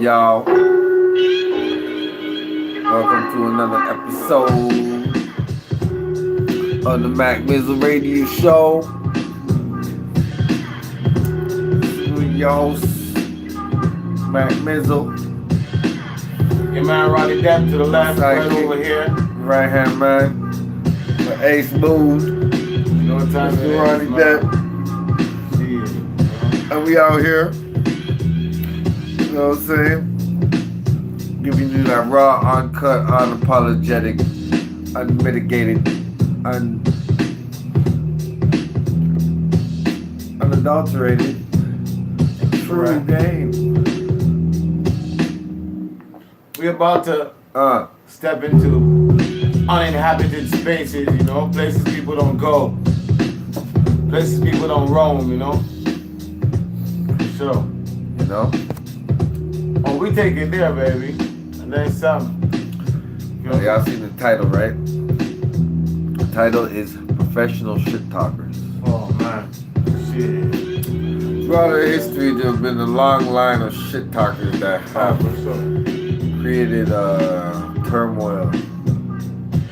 Y'all, welcome to another episode of the Mac Mizzle Radio Show. With your host, Mac Mizzle. Your man Ronnie Depp to the left, right over here. Right hand man. Ace Moon. You know what time it is, Ronnie Depp. And we out here. You know what I'm saying? Giving you that raw, uncut, unapologetic, unmitigated, unadulterated, true game. We're about to step into uninhabited spaces, you know, places people don't go, places people don't roam, you know. For sure. You know? Oh, we take it there, baby. And then some. You know? Y'all seen the title, right? The title is Professional Shit Talkers. Oh, man. Shit. Throughout our history, there's been a long line of shit talkers that have created turmoil.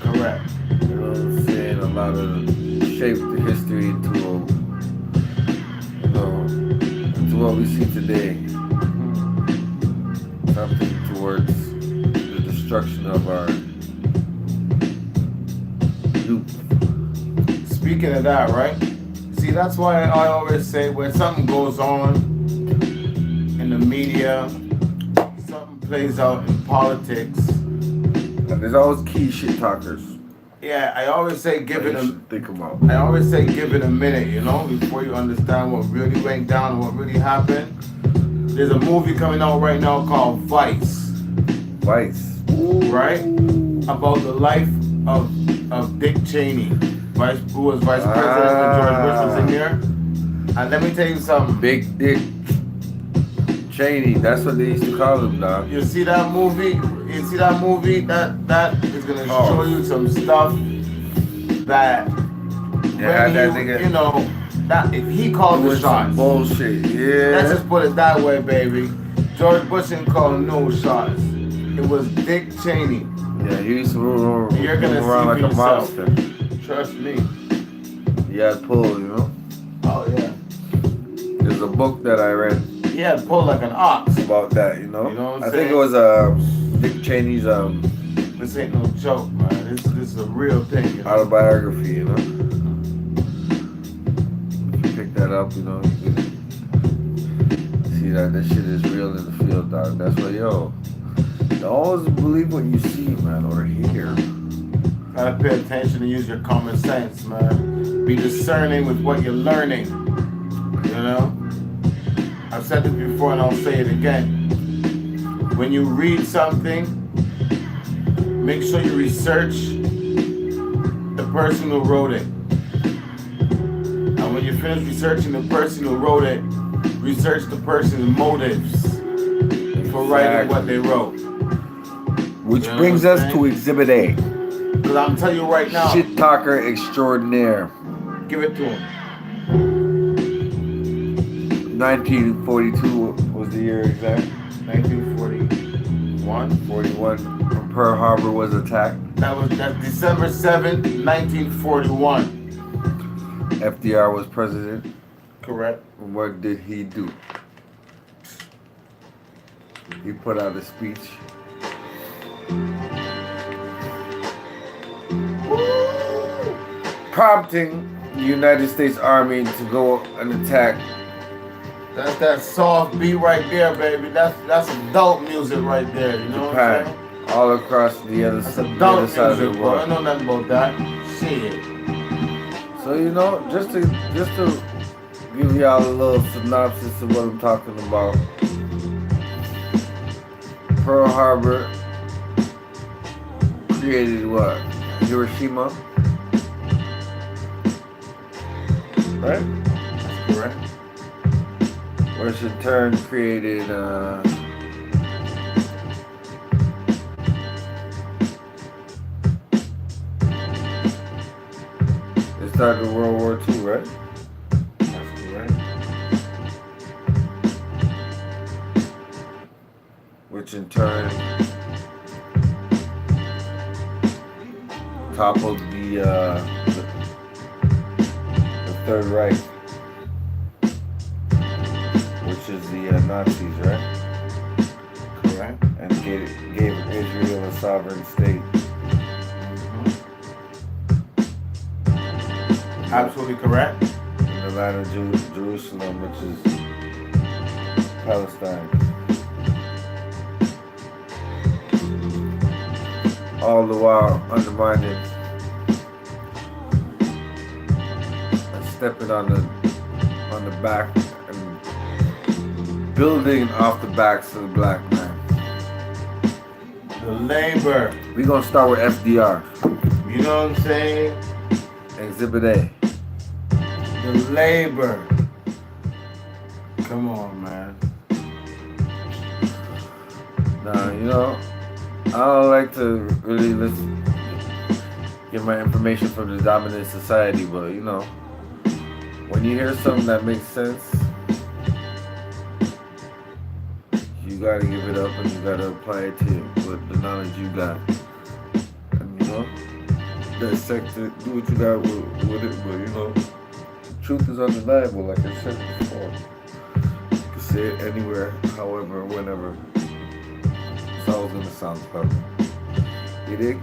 Correct. You know what I'm saying? A lot of shaped the history into what we see today. Something towards the destruction of our youth. Speaking of that, right? See, that's why I always say when something goes on in the media, something plays out in politics. And there's always key shit talkers. Yeah, I always say give it a think about. I always say give it a minute, you know, before you understand what really went down and what really happened. There's a movie coming out right now called Vice. Vice. Right? About the life of Dick Cheney, who was vice president when George Bush was in there. And let me tell you something. Big Dick Cheney, that's what they used to call him, dog. You see that movie? That is gonna show you some stuff that you know, that if he called the shots. Bullshit, yeah. Let's just put it that way, baby. George Bush didn't call no shots. It was Dick Cheney. Yeah, he used to move around like a monster. Trust me. He had pull, you know? Oh, yeah. There's a book that I read. He had pull like an ox. About that, you know? You know what I'm I saying? think it was Dick Cheney's This ain't no joke, man. This is a real thing, you know? Autobiography, you know? If you pick that up, you know, you can see that this shit is real in the field, dog. That's why, don't always believe what you see, man, or hear. Gotta pay attention and use your common sense, man. Be discerning with what you're learning. You know? I've said this before and I'll say it again. When you read something, make sure you research the person who wrote it. And when you finish researching the person who wrote it, research the person's motives for writing what they wrote. Which brings us to Exhibit A. Because I'm telling you right now. Shit talker extraordinaire. Give it to him. 1942 was the year exact. 1941? 41. When Pearl Harbor was attacked. That's December 7th, 1941. FDR was president. Correct. What did he do? He put out a speech. Prompting the United States Army to go and attack. That's that soft beat right there, baby. That's adult music right there. You know Japan, what I'm saying? all across the other side of the bro. world. I know nothing about that. Shit. So you know, just to give y'all a little synopsis of what I'm talking about. Pearl Harbor created what? Hiroshima? Right? That's correct. Which in turn created it started World War II, right? which in turn toppled the Third Reich, which is the Nazis, right? Correct. And gave Israel a sovereign state. Absolutely correct. In the land of Jerusalem, which is Palestine. All the while undermining and stepping on the back and building off the backs of the black man. The labor. We're gonna start with FDR. You know what I'm saying? Exhibit A. The labor. Come on, man. Now, you know, I don't like to really get my information from the dominant society, but you know, when you hear something that makes sense, you gotta give it up and you gotta apply it to with the knowledge you got. And you know, dissect it, do what you got with it, but you know, truth is undeniable, like I said before. You can say it anywhere, however, whenever. It's always gonna sound clever. You dig?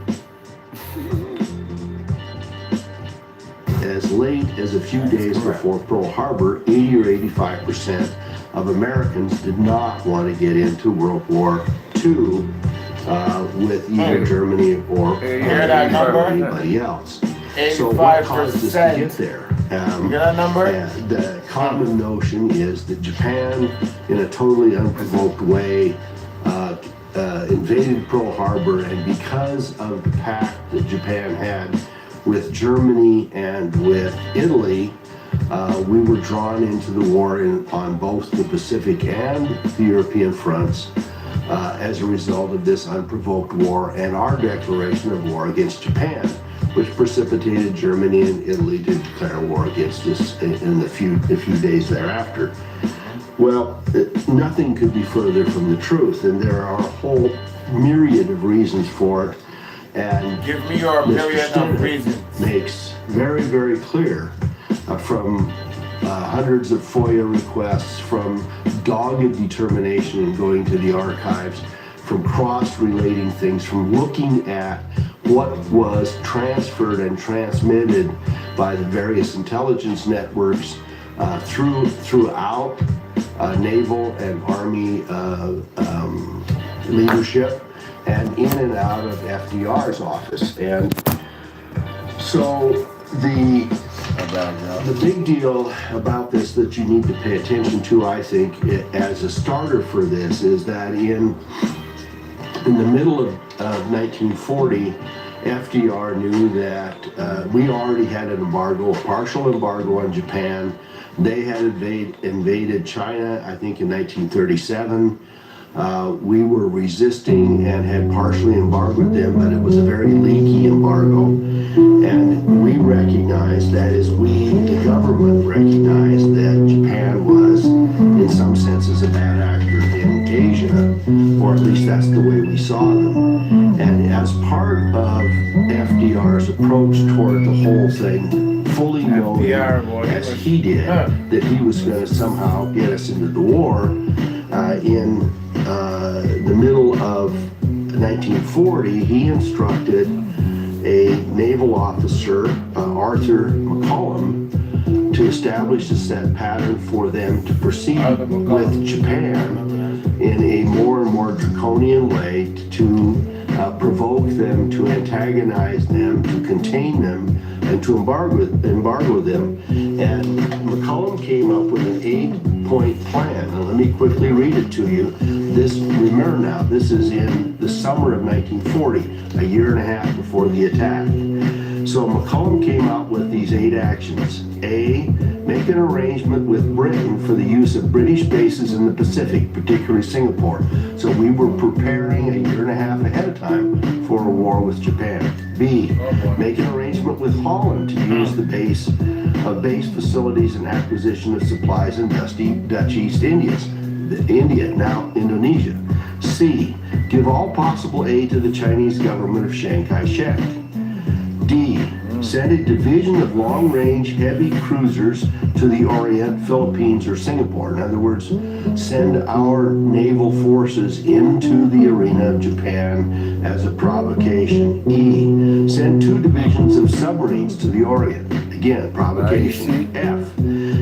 As late as a few days before Pearl Harbor, 80 or 85% of Americans did not want to get into World War II with either Germany or anybody else. So what caused us to get there? You got that number? The common notion is that Japan, in a totally unprovoked way, invaded Pearl Harbor, and because of the pact that Japan had with Germany and with Italy, we were drawn into the war on both the Pacific and the European fronts as a result of this unprovoked war and our declaration of war against Japan, which precipitated Germany and Italy to declare war against us in a few days thereafter. Well, nothing could be further from the truth, and there are a whole myriad of reasons for it. And give me your myriad of reasons. Makes very, very clear from hundreds of FOIA requests, from dogged determination in going to the archives, from cross-relating things, from looking at what was transferred and transmitted by the various intelligence networks throughout naval and army leadership and in and out of FDR's office. And so the big deal about this that you need to pay attention to, I think, as a starter for this, is that in the middle of 1940, FDR knew that we already had an embargo, a partial embargo on Japan. They had invaded China, I think, in 1937. We were resisting and had partially embargoed them, but it was a very leaky embargo. And we recognized, that is, the government recognized, that Japan was, in some senses, a bad actor in Asia, or at least that's the way we saw them. And as part of FDR's approach toward the whole thing, fully knowing, as he did, that he was going to somehow get us into the war, in the middle of 1940, he instructed a naval officer, Arthur McCollum, to establish a set pattern for them to proceed with Japan in a more and more draconian way to provoke them, to antagonize them, to contain them, and to embargo them. And McCollum came up with an 8-point plan. Now let me quickly read it to you. Remember now, this is in the summer of 1940, a year and a half before the attack. So McCollum came out with these 8 actions. A, make an arrangement with Britain for the use of British bases in the Pacific, particularly Singapore. So we were preparing a year and a half ahead of time for a war with Japan. B, make an arrangement with Holland to use the base facilities and acquisition of supplies in Dutch East Indies. India, now Indonesia. C, give all possible aid to the Chinese government of Chiang Kai-shek. D, send a division of long-range heavy cruisers to the Orient, Philippines, or Singapore. In other words, send our naval forces into the arena of Japan as a provocation. E, send 2 divisions of submarines to the Orient. Again, provocation. F,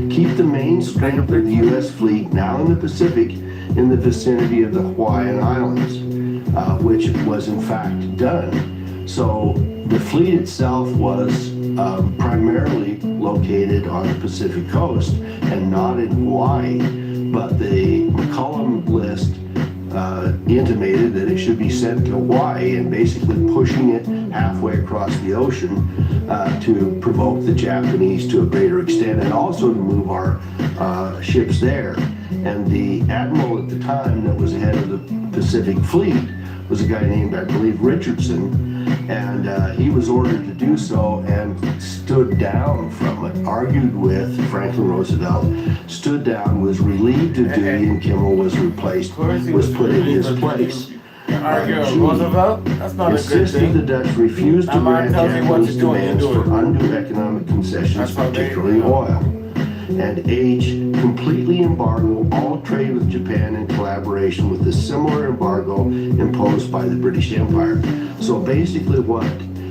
keep the main strength of the U.S. fleet now in the Pacific in the vicinity of the Hawaiian Islands, which was in fact done. So the fleet itself was primarily located on the Pacific coast and not in Hawaii, but the McCollum list intimated that it should be sent to Hawaii and basically pushing it halfway across the ocean to provoke the Japanese to a greater extent and also to move our ships there. And the admiral at the time that was head of the Pacific Fleet was a guy named, I believe, Richardson, and he was ordered to do so and stood down from it, argued with Franklin Roosevelt, stood down, was relieved of duty, and Kimmel was replaced, was put in his place. Arguing with Roosevelt? That's not a good Insisted thing. the Dutch refused to grant Japanese do and you demands do it. for undue economic concessions, That's how they- particularly oil. And H, completely embargo all trade with Japan in collaboration with the similar embargo imposed by the British Empire. So basically what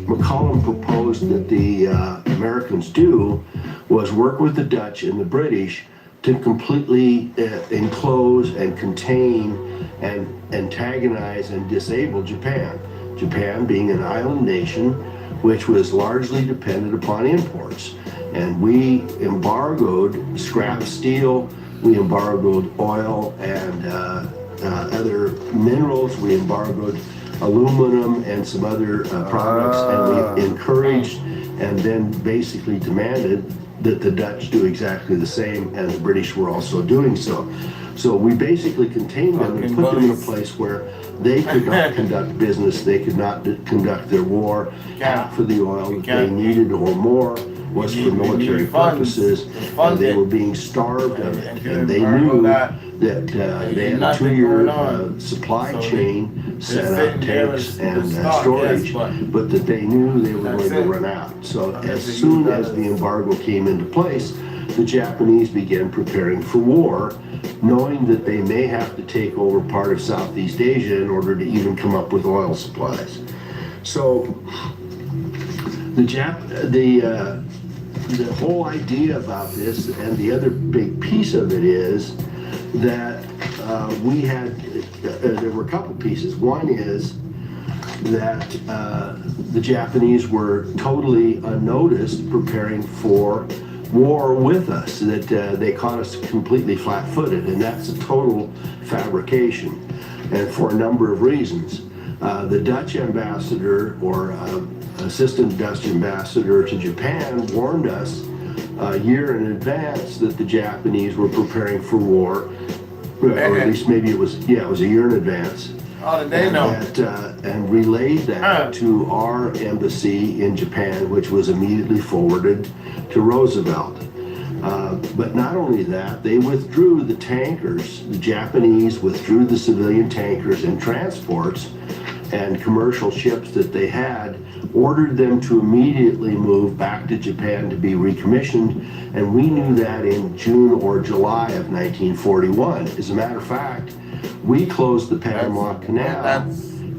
McCollum proposed that the Americans do was work with the Dutch and the British to completely enclose and contain and antagonize and disable Japan. Japan being an island nation which was largely dependent upon imports. And we embargoed scrap steel, we embargoed oil and other minerals, we embargoed aluminum and some other products, and we encouraged and then basically demanded that the Dutch do exactly the same, and the British were also doing so. So we basically contained them and put them in a place where they could not conduct business, they could not conduct their war. Half of the oil that they needed or more was for military purposes, and they were being starved of it. And they knew that they had a 2-year supply chain set up, tanks and storage, but that they knew they were going to run out. So as soon as the embargo came into place, the Japanese began preparing for war, knowing that they may have to take over part of Southeast Asia in order to even come up with oil supplies. So the whole idea about this, and the other big piece of it, is that we had, there were a couple pieces. One is that the Japanese were totally unnoticed preparing for war with us, that they caught us completely flat-footed, and that's a total fabrication, and for a number of reasons. The Dutch ambassador, or assistant Dutch ambassador to Japan, warned us a year in advance that the Japanese were preparing for war, or at least maybe it was a year in advance. How did they know? And relayed that to our embassy in Japan, which was immediately forwarded to Roosevelt. But not only that, they withdrew the tankers. The Japanese withdrew the civilian tankers and transports and commercial ships that they had, ordered them to immediately move back to Japan to be recommissioned, and we knew that in June or July of 1941. As a matter of fact, we closed the Panama Canal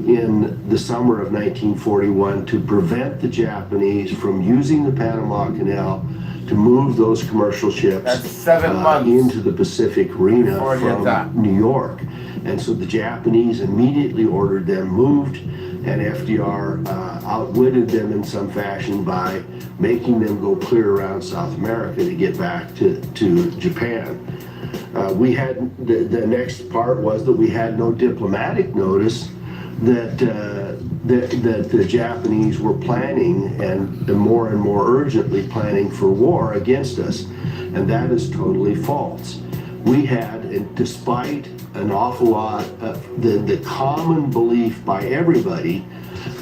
in the summer of 1941 to prevent the Japanese from using the Panama Canal to move those commercial ships 7 months into the Pacific arena from New York. And so the Japanese immediately ordered them moved, and FDR outwitted them in some fashion by making them go clear around South America to get back to Japan. We had, the next part was that we had no diplomatic notice that the Japanese were planning and more urgently planning for war against us, and that is totally false. We had, and despite an awful lot of the common belief by everybody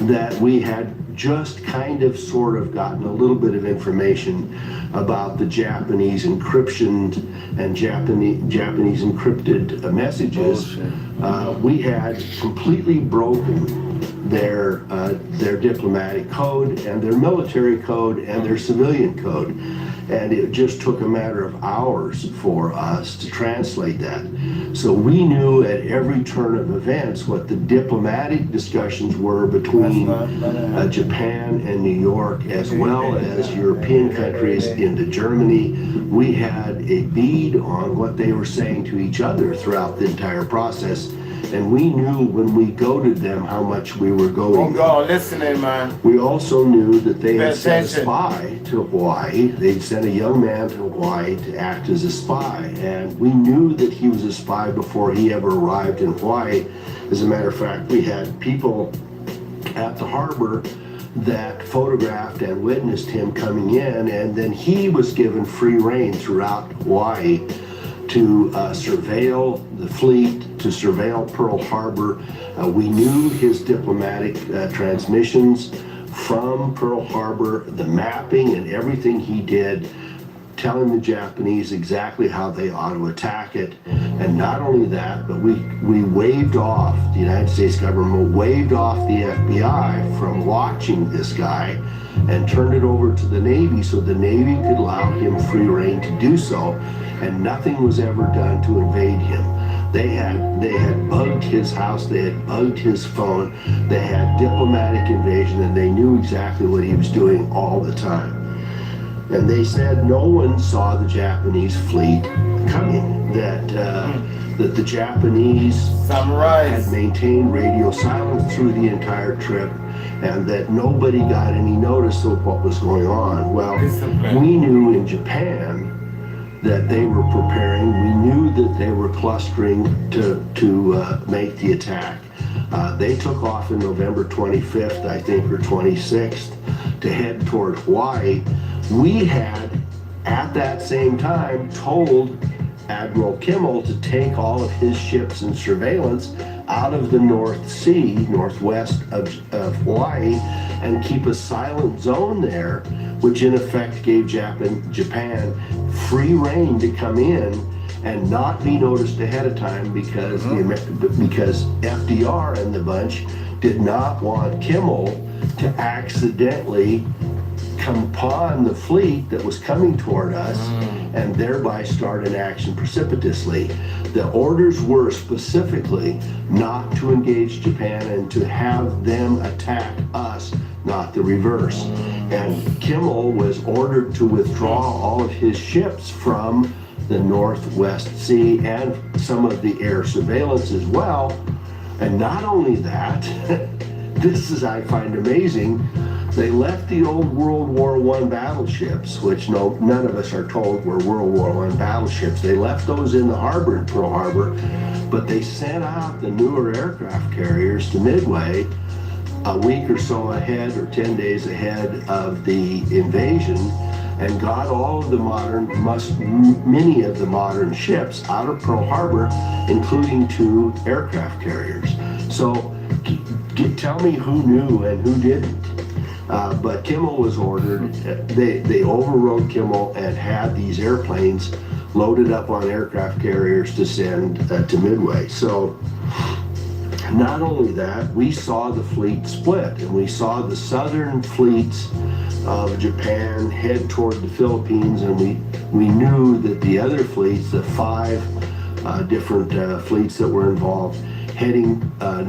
that we had just kind of sort of gotten a little bit of information about the Japanese encryption and Japanese encrypted messages. We had completely broken their diplomatic code and their military code and their civilian code. And it just took a matter of hours for us to translate that. So we knew at every turn of events what the diplomatic discussions were between Japan and New York, as well as European countries into Germany. We had a bead on what they were saying to each other throughout the entire process. And we knew when we goaded them how much we were goading them. Oh, listening, man. We also knew that they had sent a spy to Hawaii. They'd sent a young man to Hawaii to act as a spy. And we knew that he was a spy before he ever arrived in Hawaii. As a matter of fact, we had people at the harbor that photographed and witnessed him coming in, and then he was given free rein throughout Hawaii to surveil the fleet, to surveil Pearl Harbor. We knew his diplomatic transmissions from Pearl Harbor, the mapping and everything he did, telling the Japanese exactly how they ought to attack it. And not only that, but we waved off, the United States government waved off the FBI from watching this guy and turned it over to the Navy so the Navy could allow him free rein to do so. And nothing was ever done to invade him. They had bugged his house, they had bugged his phone, they had diplomatic invasion, and they knew exactly what he was doing all the time. And they said no one saw the Japanese fleet coming, that the Japanese had maintained radio silence through the entire trip, and that nobody got any notice of what was going on. Well, we knew in Japan that they were preparing. We knew that they were clustering to make the attack. They took off in November 25th, I think, or 26th, to head toward Hawaii. We had, at that same time, told Admiral Kimmel to take all of his ships and surveillance out of the North Sea, northwest of Hawaii, and keep a silent zone there, which in effect gave Japan free rein to come in and not be noticed ahead of time, because because FDR and the bunch did not want Kimmel to accidentally come upon the fleet that was coming toward us and thereby start an action precipitously. The orders were specifically not to engage Japan and to have them attack us, not the reverse. And Kimmel was ordered to withdraw all of his ships from the Northwest Sea and some of the air surveillance as well. And not only that, this is, I find amazing, they left the old World War I battleships, which none of us are told were World War I battleships. They left those in the harbor, in Pearl Harbor, but they sent out the newer aircraft carriers to Midway a week or so ahead, or 10 days ahead of the invasion, and got all of the many of the modern ships out of Pearl Harbor, including 2 aircraft carriers. So tell me who knew and who didn't. But Kimmel was ordered, they overrode Kimmel and had these airplanes loaded up on aircraft carriers to send to Midway. So not only that, we saw the fleet split, and we saw the southern fleets of Japan head toward the Philippines, and we knew that the other fleets, the 5 different fleets that were involved, heading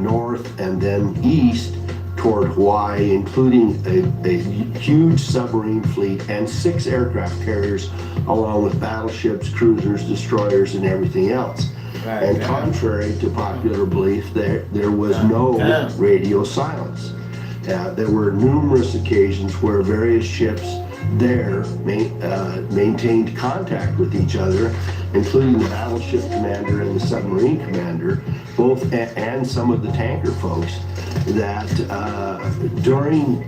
north and then east toward Hawaii, including a huge submarine fleet and 6 aircraft carriers, along with battleships, cruisers, destroyers, and everything else. And contrary to popular belief, there was no radio silence. There were numerous occasions where various ships there maintained contact with each other, including the battleship commander and the submarine commander, both, and some of the tanker folks, that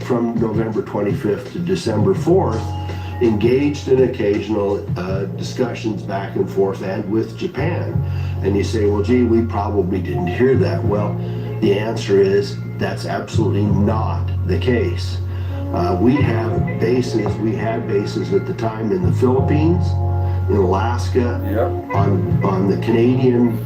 from November 25th to December 4th, engaged in occasional discussions back and forth and with Japan. And you say, well, gee, we probably didn't hear that. Well, the answer is that's absolutely not the case. We had bases at the time in the Philippines, in Alaska, Yep. on the Canadian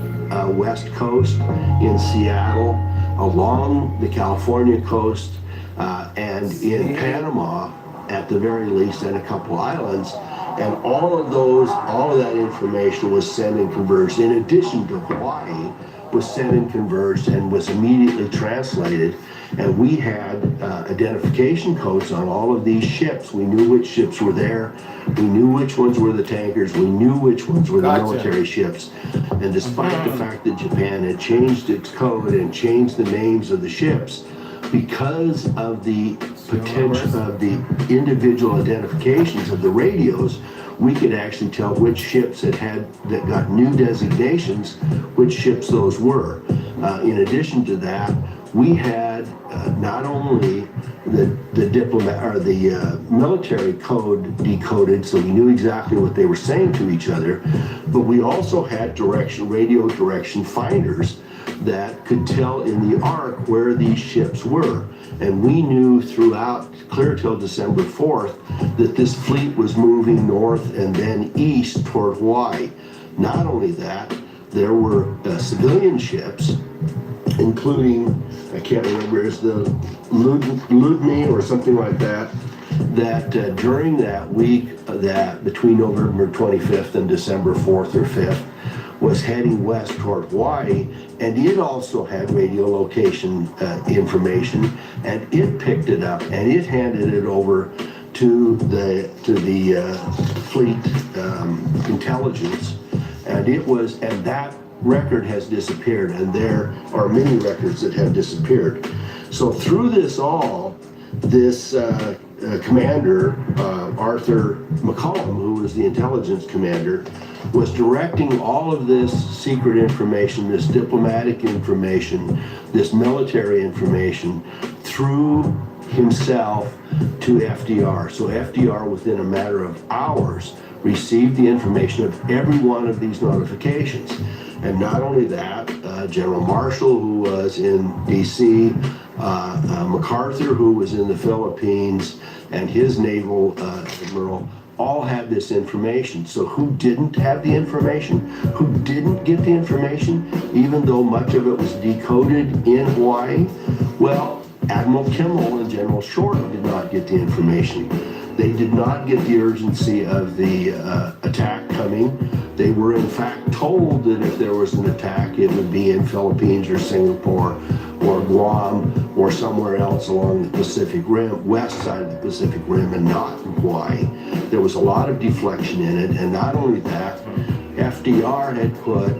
west coast, in Seattle, along the California coast, and in Panama at the very least, and a couple islands. And all of that information was sent and converged, in addition to Hawaii, was sent and converged and was immediately translated. And we had identification codes on all of these ships. We knew which ships were there. We knew which ones were the tankers. We knew which ones were the military ships. And despite the fact that Japan had changed its code and changed the names of the ships, because of the potential of the individual identifications of the radios, we could actually tell which ships that got new designations, which ships those were. In addition to that, we had not only the diplomat or the military code decoded, so we knew exactly what they were saying to each other, but we also had radio direction finders that could tell in the arc where these ships were. And we knew throughout, clear till December 4th, that this fleet was moving north and then east toward Hawaii. Not only that, there were civilian ships, including, I can't remember, is the Ludmi or something like that, that during that week, that between November 25th and December 4th or 5th, was heading west toward Hawaii, and it also had radio location information, and it picked it up and it handed it over to the fleet intelligence, and that record has disappeared, and there are many records that have disappeared. So through this all, this commander, Arthur McCollum, who was the intelligence commander, was directing all of this secret information, this diplomatic information, this military information through himself to FDR. So FDR, within a matter of hours, received the information of every one of these notifications. And not only that, General Marshall, who was in DC, MacArthur, who was in the Philippines, and his naval admiral, all had this information. So who didn't have the information? Who didn't get the information, even though much of it was decoded in Hawaii? Well, Admiral Kimmel and General Short did not get the information. They did not get the urgency of the attack coming. They were in fact told that if there was an attack, it would be in Philippines or Singapore or Guam or somewhere else along the Pacific Rim, west side of the Pacific Rim, and not in Hawaii. There was a lot of deflection in it, and not only that, FDR had put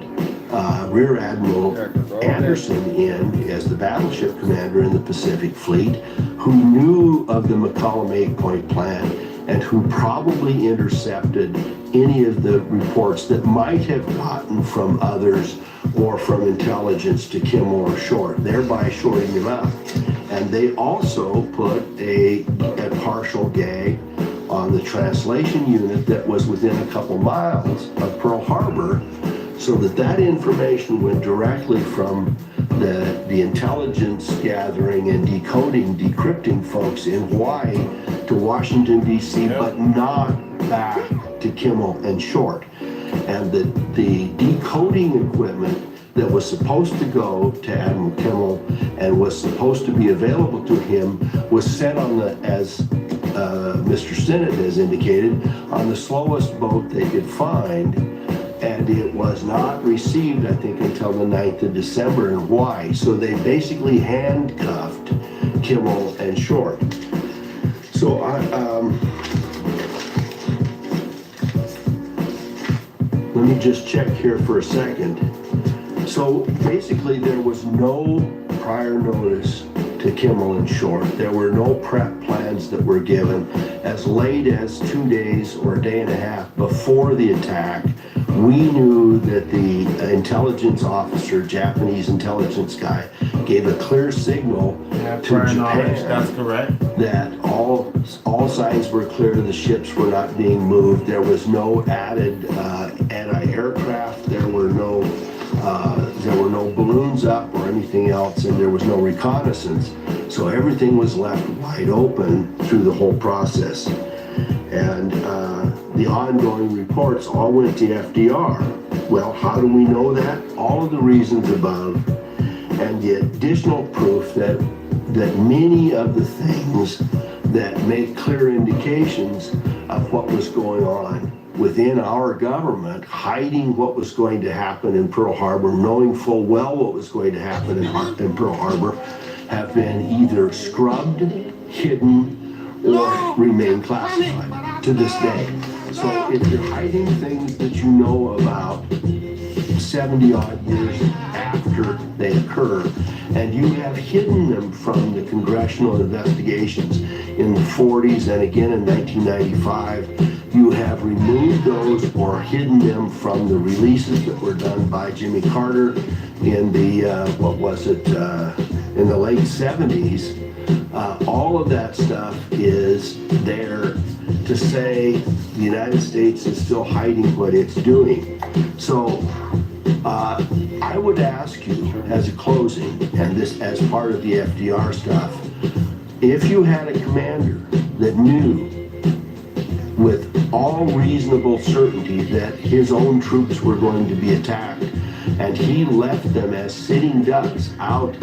Rear Admiral Anderson in as the battleship commander in the Pacific Fleet, who knew of the McCollum 8-point plan and who probably intercepted any of the reports that might have gotten from others or from intelligence to Kimmel or Short, thereby shorting him out. And they also put a partial gag on the translation unit that was within a couple miles of Pearl Harbor, so that information went directly from the intelligence gathering and decrypting folks in Hawaii to Washington, D.C., but not back to Kimmel and Short. And the decoding equipment that was supposed to go to Admiral Kimmel and was supposed to be available to him was sent on as Mr. Stinnett has indicated, on the slowest boat they could find, and it was not received, I think, until the 9th of December in Hawaii. So they basically handcuffed Kimmel and Short. So let me just check here for a second. So basically there was no prior notice to Kimmel and Short. There were no prep plans that were given. As late as 2 days or a day and a half before the attack, we knew that the intelligence officer, Japanese intelligence guy, gave a clear signal to Japan. That's correct. That all signs were clear. The ships were not being moved. There was no added anti-aircraft. There were no balloons up or anything else, and there was no reconnaissance. So everything was left wide open through the whole process. And the ongoing reports all went to FDR. Well, how do we know that? All of the reasons above, and the additional proof that many of the things that make clear indications of what was going on within our government, hiding what was going to happen in Pearl Harbor, knowing full well what was going to happen in Pearl Harbor, have been either scrubbed, hidden, or remain classified to this day. So if you're hiding things that you know about 70 odd years after they occur, and you have hidden them from the congressional investigations in the 40s and again in 1995, you have removed those or hidden them from the releases that were done by Jimmy Carter in the, in the late 70s. All of that stuff is there to say the United States is still hiding what it's doing. So I would ask you as a closing, and this as part of the FDR stuff, if you had a commander that knew with all reasonable certainty that his own troops were going to be attacked, and he left them as sitting ducks out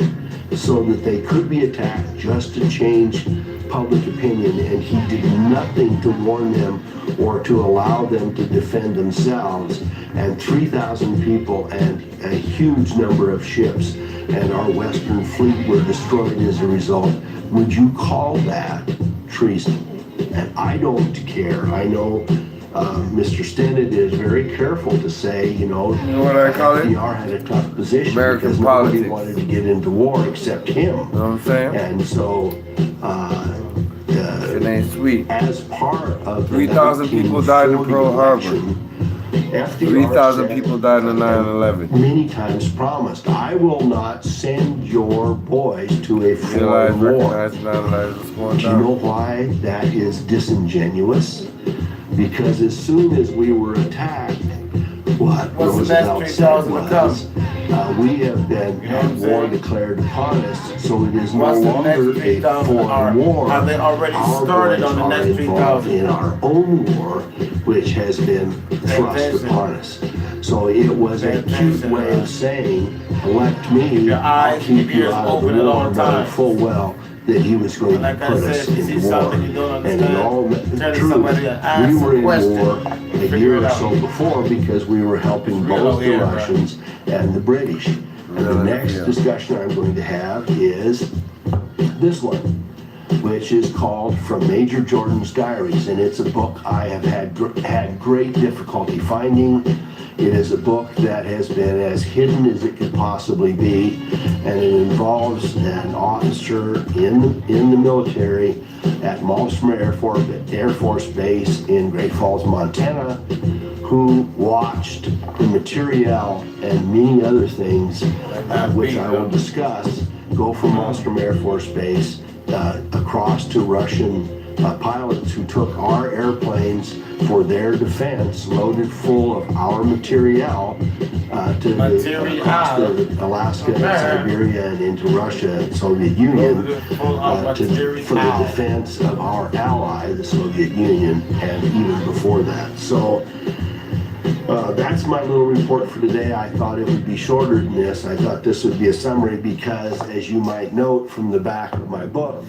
so that they could be attacked just to change public opinion, and he did nothing to warn them or to allow them to defend themselves, and 3,000 people and a huge number of ships and our Western fleet were destroyed as a result, would you call that treason? And I don't care. I know Mr. Stennett is very careful to say, you know what I call it? FDR had a tough position American because politics. nobody wanted to get into war except him. You know what I'm saying? And so, It ain't sweet. as part of the 3,000 people died in Pearl Harbor. 3,000 people died in 9/11. Many times promised, I will not send your boys to a Realize, foreign war. recognize, 9/11 is going Do you know down. why that is disingenuous? Because as soon as we were attacked, what What's the next Roosevelt 3,000 said to come? was, we have been You know what had I'm war saying? declared upon us, so it is no What's the longer next a 3,000 foreign are? war. Have they already Our started boys on the are next involved 3,000? in our own war, which has been thrust attention. upon us. So it was Pay a cute attention, way man. of saying, elect me, your I'll eyes, keep keep you ears out of open the at war, all knowing times. full well that he was going Like to I put said, us if you in see war. something you don't And in understand, all turn to truth, somebody and ask we a were in question. war a Figure year it or out. so before because we were helping Real both the here, right? Russians and the British. And the Real next here. discussion I'm going to have is this one, which is called From Major Jordan's Diaries, and it's a book I have had great difficulty finding. It is a book that has been as hidden as it could possibly be, and it involves an officer in the military at Malmstrom Air Force Base in Great Falls, Montana, who watched the material and many other things, which I will discuss, go from Malmstrom Air Force Base across to Russian pilots who took our airplanes for their defense, loaded full of our material across to Alaska and Siberia and into Russia and Soviet Union for the defense of our ally, the Soviet Union, and even before that. So that's my little report for today. I thought it would be shorter than this. I thought this would be a summary because, as you might note from the back of my book,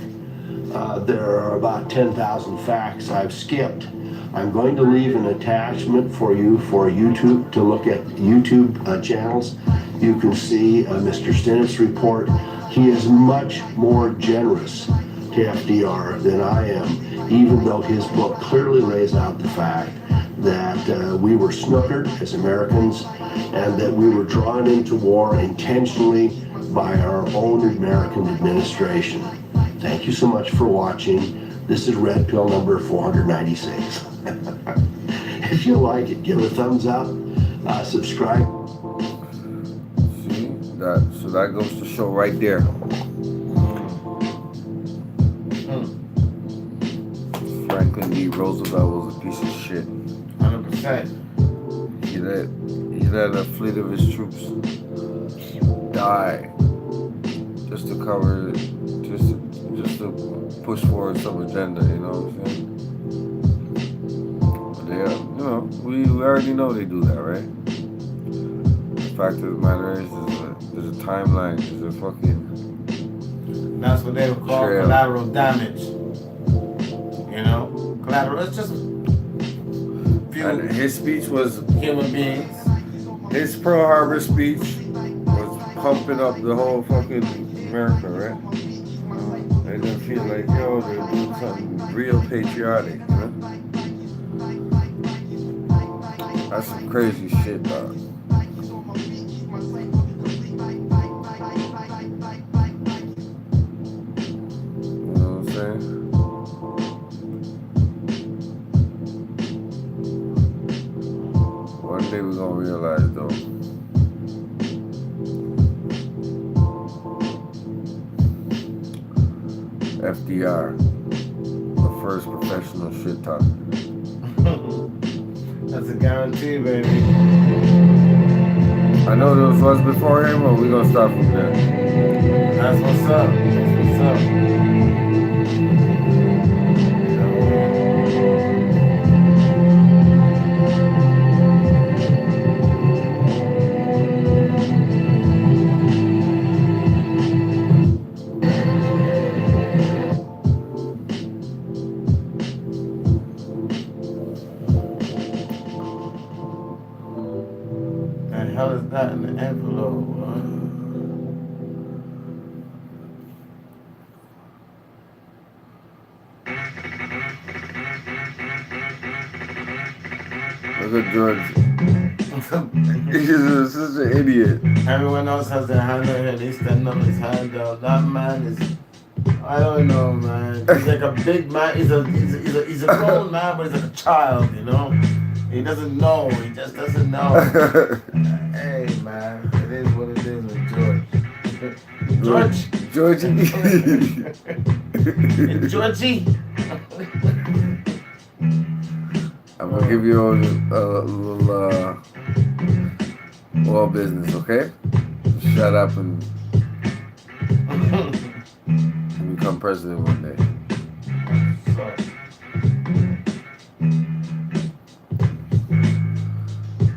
there are about 10,000 facts I've skipped. I'm going to leave an attachment for you for YouTube to look at YouTube channels. You can see Mr. Stennett's report. He is much more generous to FDR than I am, even though his book clearly lays out the fact that we were snookered as Americans and that we were drawn into war intentionally by our own American administration. Thank you so much for watching. This is Red Pill number 496. If you like it, give it a thumbs up, subscribe. See, so that goes to show right there. Franklin D. Roosevelt was a piece of shit. 100%. He let a fleet of his troops die just to cover, just just to push forward some agenda, you know what I'm saying? But they, we already know they do that, right? The fact of the matter is, there's a timeline, there's a fucking That's what they would call trail. collateral damage. You know? Collateral, it's just And his speech was, human beings. his Pearl Harbor speech was pumping up the whole fucking America, right? They didn't feel like, yo, they're doing something real patriotic, you know? That's some crazy shit, dog. You know what I'm saying? One day we're gonna realize, though. FDR, the first professional shit talker. That's a guarantee, baby. I know there was before him, or we gonna start from there? That's what's up. That's what's up. The hell is that in the envelope? Look at George. He's such an idiot. Everyone else has their hand on here. They stand up his hand out. That man is, I don't know, man. He's like a big man. He's a grown man, but he's like a child, you know. He doesn't know. He just doesn't know. Hey, man, it is what it is with George. Georgie. Hey, Georgie. I'm gonna give you a little oil business, okay? Shut up and become president one day.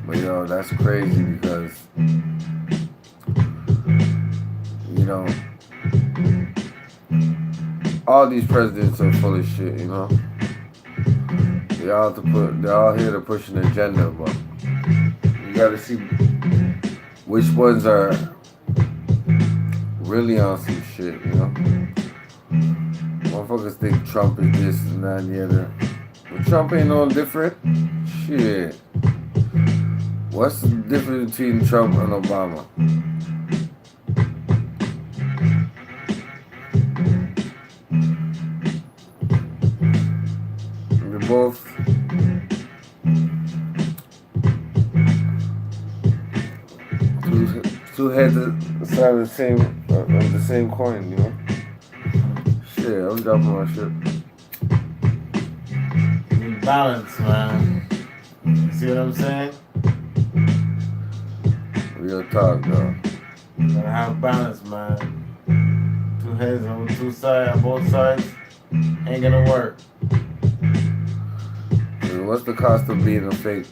But yo, that's crazy because, you know, all these presidents are full of shit, you know? They're all here to push an agenda, but you gotta see which ones are really on some shit, you know? Motherfuckers think Trump is this and that and the other. But Trump ain't no different. Shit. What's the difference between Trump and Obama? They're both two heads of the same coin, you know? Shit, I'm dropping my shit. Need balance, man. See what I'm saying? Real talk, though. Gotta have balance, man. Two heads on two sides, on both sides, ain't gonna work. What's the cost of being a fake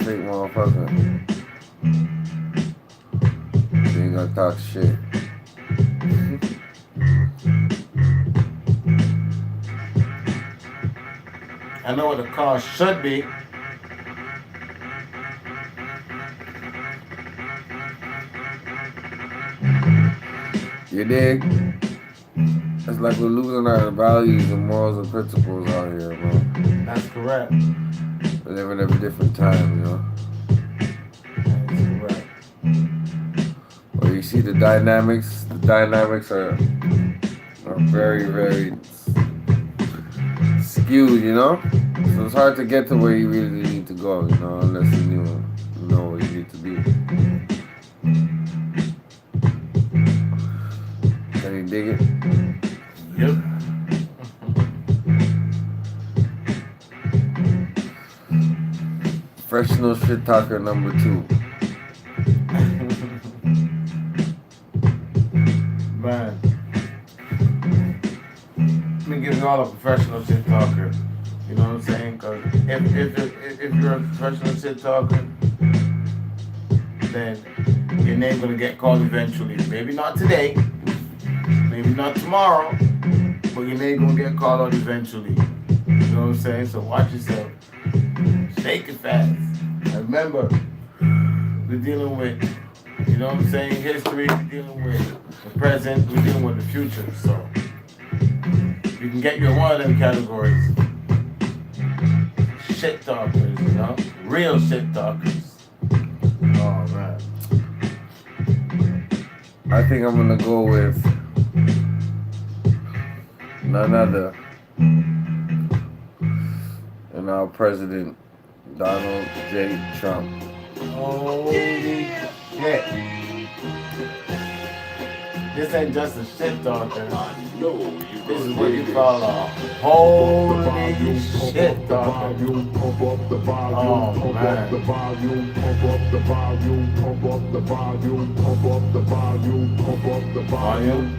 motherfucker? You ain't gonna talk shit. I know what the cost should be. You dig? It's like we're losing our values and morals and principles out here, bro. That's correct. We're living at a different time, you know? That's correct. Well, you see the dynamics are very, very skewed, you know? So it's hard to get to where you really need to go, you know, unless you know where you need to be. Can you dig it? Yep. Professional shit talker number 2. call a professional shit talker. You know what I'm saying? Because if you're a professional shit talker, then your name's gonna get called eventually. Maybe not today, maybe not tomorrow, but your name gonna get called out eventually. You know what I'm saying? So watch yourself. Shake it fast. And remember, we're dealing with, you know what I'm saying, history, we're dealing with the present, we're dealing with the future. So you can get you in one of them categories. Shit talkers, you know? Real shit talkers. Oh man. I think I'm gonna go with none other than our president, Donald J. Trump. Holy shit. This ain't just a shit talker. This is what you call a holy shit talker. Oh man. Volume.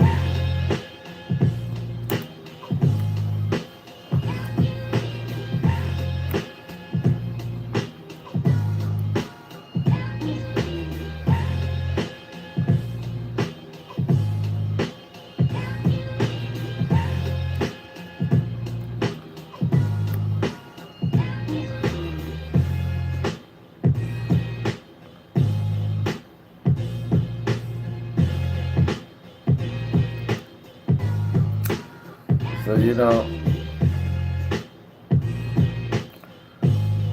So, you know,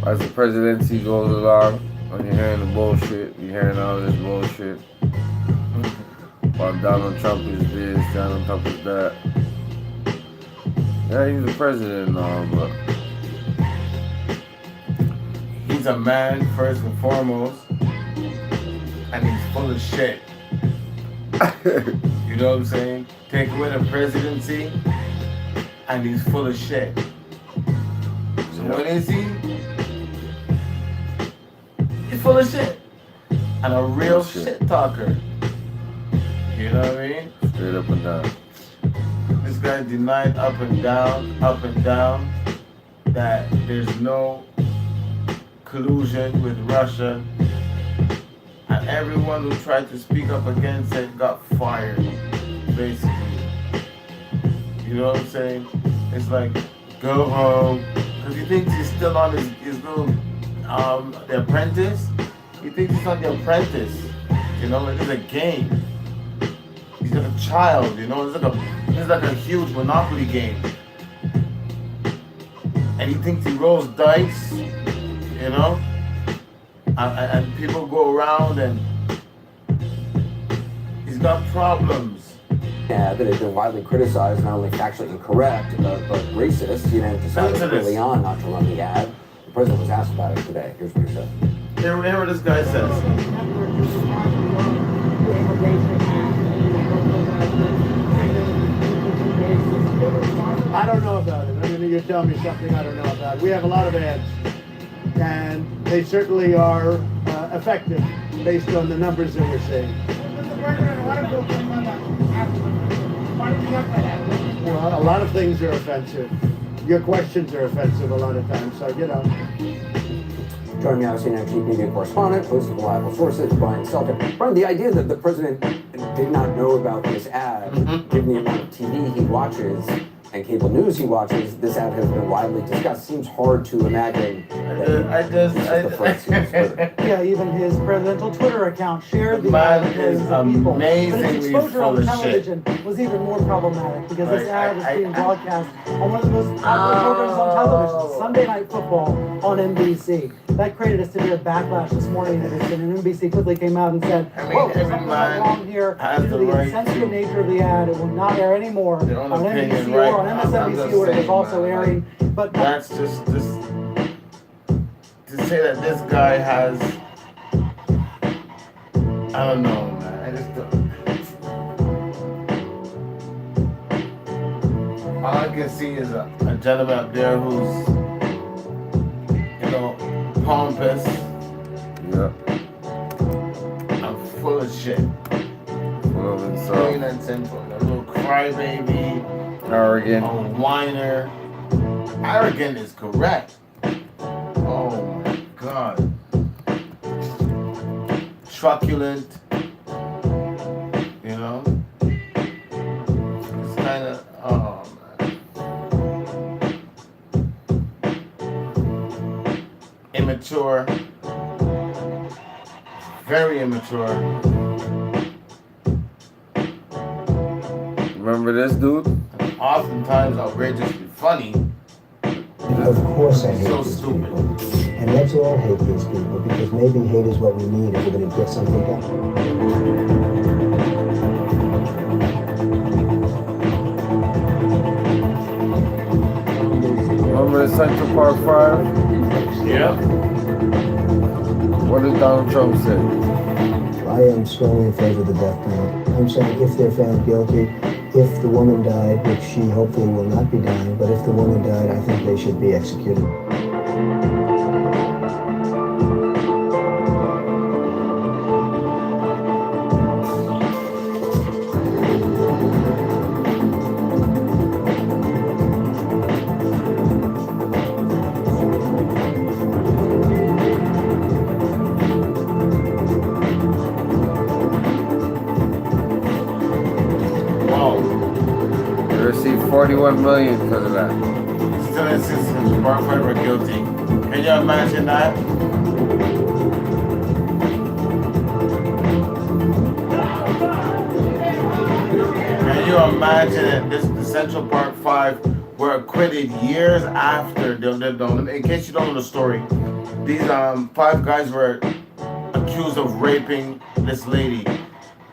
as the presidency goes along, when you're hearing the bullshit, you're hearing all this bullshit. While Donald Trump is this, Donald Trump is that. Yeah, he's the president and all, but He's a man first and foremost, and he's full of shit. You know what I'm saying? Take away the presidency, and he's full of shit. So what is he? He's full of shit. And a real shit talker. You know what I mean? straight up and down. This guy denied up and down, that there's no collusion with Russia. And everyone who tried to speak up against it got fired, basically. You know what I'm saying? It's like, go home. Because he thinks he's still on his little, The Apprentice. He thinks he's on The Apprentice. You know, it's a game. He's like a child, you know? It's like a huge Monopoly game. And he thinks he rolls dice, you know? And people go around and he's got problems. Yeah, that had been widely criticized, not only factually incorrect, but racist. You know, decided early on not to run the ad. The president was asked about it today. Here's what he said. Hear what this guy says. I don't know about it. I mean, you're telling me something I don't know about. We have a lot of ads, and they certainly are effective based on the numbers that we're seeing. Well, a lot of things are offensive. Your questions are offensive a lot of times, so, you know. Joining me now, CNN chief media correspondent, host of Reliable Sources, Brian Selkin. Brian, the idea that the president did not know about this ad, given the amount of TV he watches and cable news he watches, this ad has been widely discussed. Seems hard to imagine. Yeah, even his presidential Twitter account shared the man ad is with people. But its amazingly exposure full on of television was even more problematic because this ad was being broadcast on one of the most popular programs on television, Sunday Night Football on NBC. That created a severe backlash this morning, and NBC quickly came out and said, "Whoa, there's something wrong here due to the insensitive nature of the ad. It will not air anymore on NBC or on MSNBC, where it was also airing." But that's just to say that this guy has, I don't know, man. I just don't. All I can see is a gentleman up there who's, you know, pompous. Yep. I'm full of shit. Full of himself. Plain and simple. A little crybaby. Arrogant. A whiner. Arrogant is correct. Oh my God. Truculent. You know? It's kind of, oh man. Immature. Very immature. Remember this dude? Oftentimes outrageously funny. Of course I hate So these stupid. people. And let's all hate these people because maybe hate is what we need if we're going to get something done. Remember the Central Park Five? Yeah. What did Donald Trump say? I am strongly in favor of the death penalty. I'm saying if they're found guilty, if the woman died, which she hopefully will not be dying, but if the woman died, I think they should be executed. Wow. He received $41 million because of that. Still in Central Park Five are guilty. Can you imagine that? Can you imagine that the Central Park Five were acquitted years after? In case you don't know the story, these 5 guys were accused of raping this lady,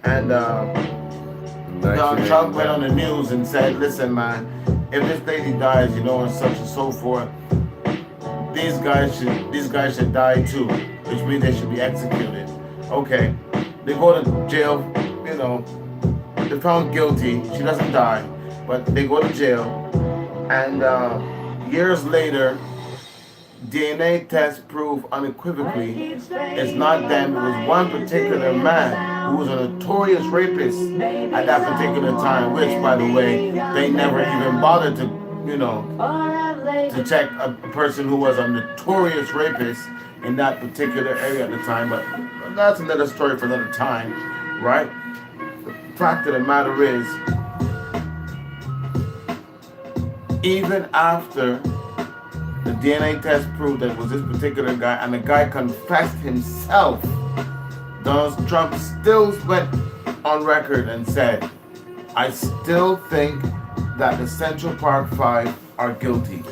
and Donald Trump went on the news and said, "Listen, man, if this lady dies, you know, and such and so forth, these guys should die too, which means they should be executed." Okay, they go to jail, you know, they're found guilty. She doesn't die, but they go to jail, and years later, DNA tests prove unequivocally it's not them. It was one particular man who was a notorious rapist at that particular time, which, by the way, they never even bothered to, you know, to check a person who was a notorious rapist in that particular area at the time. But that's another story for another time, right? The fact of the matter is, even after the DNA test proved that it was this particular guy, and the guy confessed himself, Donald Trump still went on record and said, "I still think that the Central Park Five are guilty."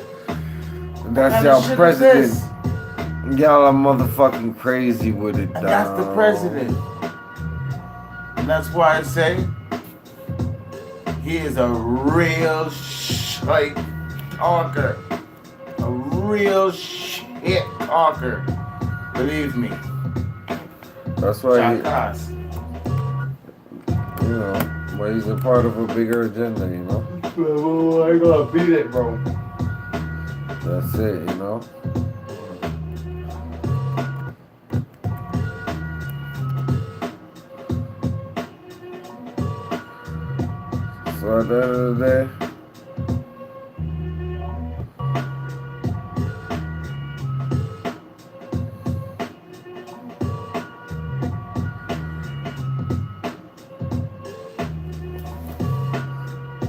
That's y'all president. Y'all are motherfucking crazy with it, And that's the president. And that's why I say he is a real shite talker. A real shit talker. Believe me. That's why Jackass. you know, but he's a part of a bigger agenda, you know. Well, I gotta beat it, bro. That's it, you know. So at the end of the day,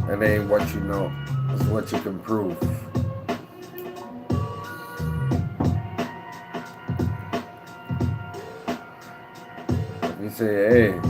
it ain't what you know, it's what you can prove. If you say, hey,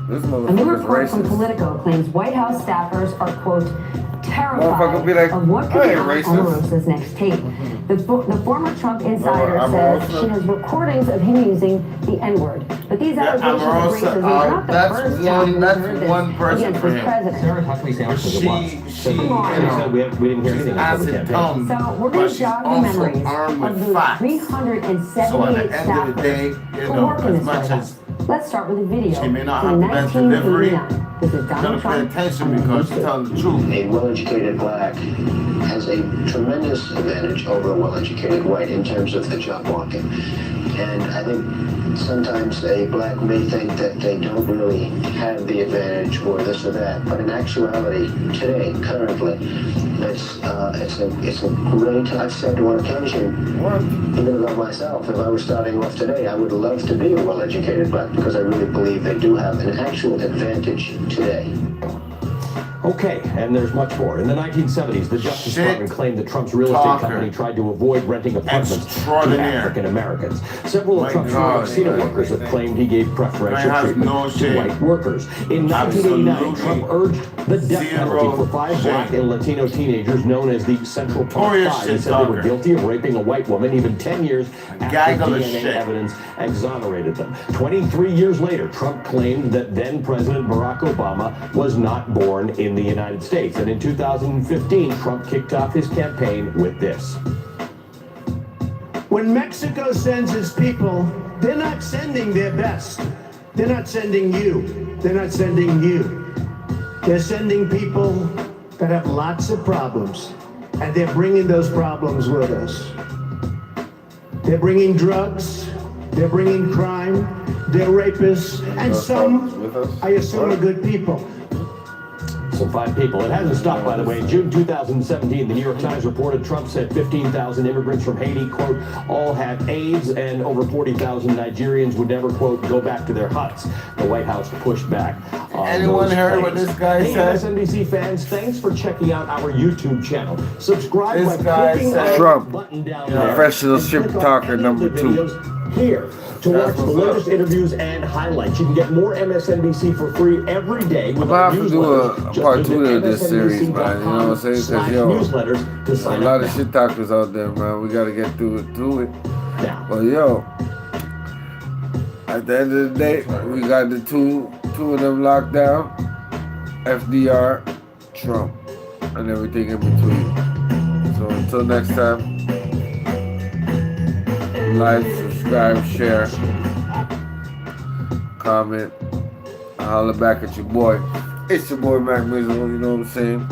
this A new motherfucker's report from racist. Politico claims White House staffers are, quote, Motherfucker terrified be like, of what could I be ain't on racist. Omarosa's next tape. The former Trump insider Omarosa. says she has recordings of him using the N-word. But these allegations of Omarosa, racism are not the that's first time we've that's heard this one person against for this him. president. Sarah, how can we say how much it was? She, you Come on. know, We didn't hear she's anything until the acid campaign. tongue, So we're but going to she's jog the also memories armed of with those facts. 378 So at the end of the staffers day, you who know, work in as this much White as House. Let's start with a video she may not from have the best delivery, 1989. Is it You gotta Donald pay Trump? attention because she's telling the truth. A well-educated black has a tremendous advantage over a well-educated white in terms of the job market. And I think sometimes a black may think that they don't really have the advantage or this or that, but in actuality, today, currently, it's a great, I've said on occasion, even about myself, if I was starting off today, I would love to be a well-educated black because I really believe they do have an actual advantage today. Okay, and there's much more. In the 1970s, the Justice Department claimed that Trump's real estate company tried to avoid renting apartments to African Americans. Several of Trump's casino workers have claimed he gave preferential treatment to white workers. In 1989, Trump urged the death penalty for 5 black and Latino teenagers known as the Central Park Five. He said they were guilty of raping a white woman even 10 years after DNA evidence exonerated them. 23 years later, Trump claimed that then President Barack Obama was not born in the United States. And in 2015, Trump kicked off his campaign with this. When Mexico sends its people, they're not sending their best. They're not sending you. They're not sending you. They're sending people that have lots of problems, and they're bringing those problems with us. They're bringing drugs, they're bringing crime, they're rapists, and some, I assume, are good people. Some fine people. It hasn't stopped, by the way. In June 2017, the New York Times reported Trump said 15,000 immigrants from Haiti, quote, all have AIDS, and over 40,000 Nigerians would never, quote, go back to their huts. The White House pushed back on Anyone those heard claims. what this guy said? MSNBC fans, thanks for checking out our YouTube channel. Subscribe This by guy clicking said- on Trump, the button down there. professional ship talker number 2. Here to watch the latest interviews and highlights. You can get more MSNBC for free every day with I'm our about to do newsletters. a part 2 of this series, man. You know what I'm saying? Because, yo, newsletters to a sign lot up of now. shit talkers out there, man. We got to get through it. Now. But, yo, at the end of the day, we got the two of them locked down. FDR, Trump, and everything in between. So until next time, like, subscribe, share, comment, holler back at your boy. It's your boy Mac Mizzle, you know what I'm saying?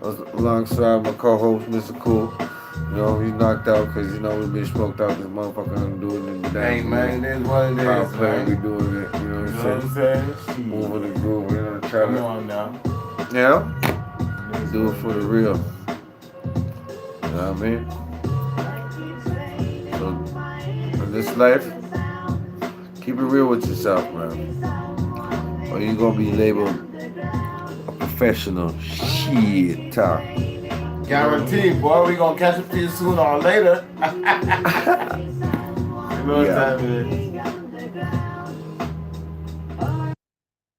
Alongside my co-host, Mr. Cool. You know, he's knocked out because, you know, we've been smoked out this motherfucker and doing it in the Hey, man, it is what it How is, player we man. doing it, you know You know what what I'm I'm saying? saying? Moving the groove, you know, try Come to, on now. yeah, do it for the real. You know what I mean? So, in this life, keep it real with yourself, man. Or you're gonna be labeled a professional shit talk. Guaranteed, boy. We gonna catch up to you sooner or later. You know what time it is.